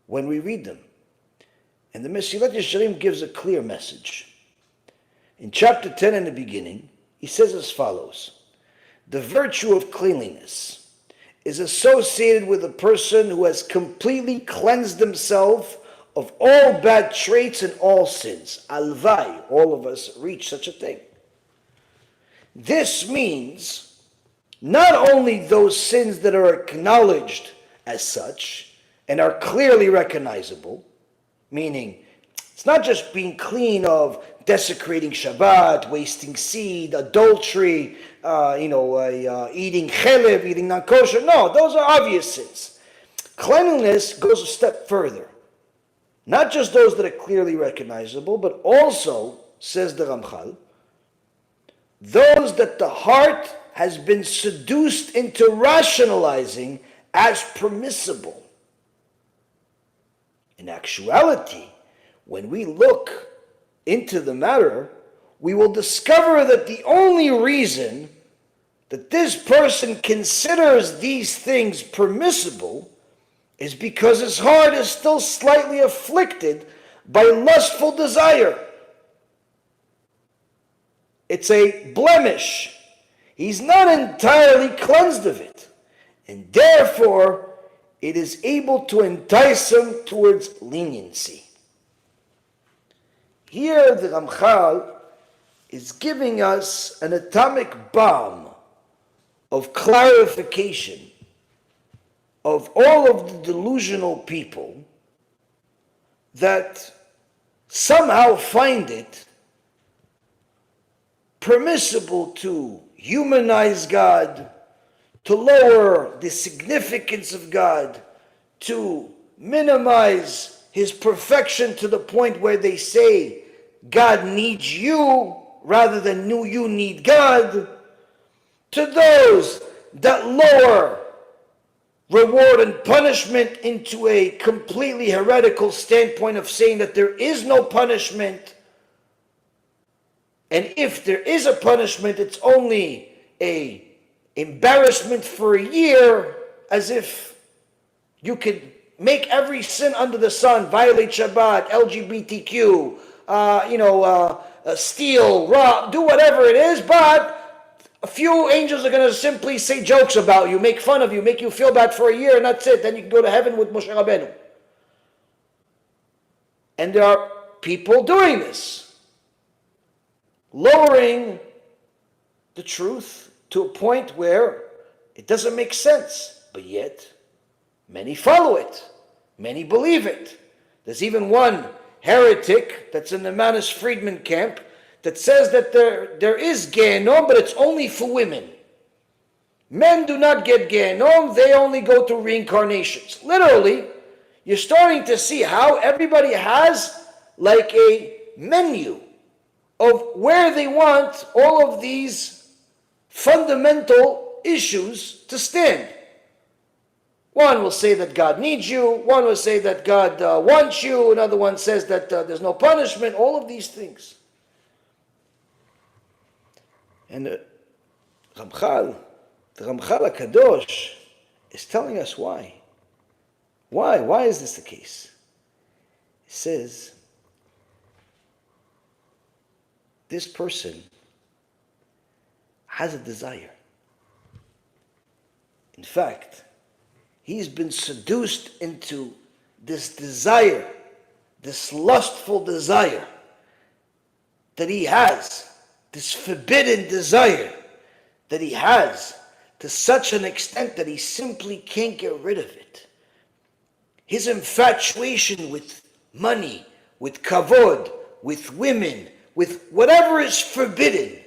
when we read them. And the Mesilat Yesharim gives a clear message. In chapter 10 in the beginning, he says as follows: the virtue of cleanliness is associated with a person who has completely cleansed himself of all bad traits and all sins. Alvai, all of us reach such a thing. This means not only those sins that are acknowledged as such and are clearly recognizable, meaning it's not just being clean of desecrating Shabbat, wasting seed, adultery, eating chelev, eating non-kosher. No, those are obvious sins. Cleanliness goes a step further. Not just those that are clearly recognizable, but also, says the Ramchal, those that the heart has been seduced into rationalizing as permissible. In actuality, when we look into the matter, we will discover that the only reason that this person considers these things permissible is because his heart is still slightly afflicted by lustful desire. It's a blemish. He's not entirely cleansed of it. And therefore, it is able to entice him towards leniency. Here the Ramchal is giving us an atomic bomb of clarification of all of the delusional people that somehow find it permissible to humanize God, to lower the significance of God, to minimize his perfection to the point where they say God needs you rather than you need God. To those that lower reward and punishment into a completely heretical standpoint of saying that there is no punishment, and if there is a punishment, it's only a embarrassment for a year, as if you could make every sin under the sun, violate Shabbat, LGBTQ, steal, rob, do whatever it is, but a few angels are going to simply say jokes about you, make fun of you, make you feel bad for a year, and that's it. Then you can go to heaven with Moshe Rabbeinu. And there are people doing this, lowering the truth to a point where it doesn't make sense, but yet many follow it, many believe it. There's even one heretic that's in the Manis Friedman camp that says that there is Gehenom, but it's only for women. Men do not get Gehenom, they only go through reincarnations. Literally, you're starting to see how everybody has like a menu of where they want all of these fundamental issues to stand. One will say that God needs you, one will say that God wants you, another one says that there's no punishment, all of these things. And the Ramchal HaKadosh is telling us why. Why is this the case? He says, this person has a desire. In fact, he's been seduced into this desire, this lustful desire that he has, this forbidden desire that he has to such an extent that he simply can't get rid of it. His infatuation with money, with kavod, with women, with whatever is forbidden,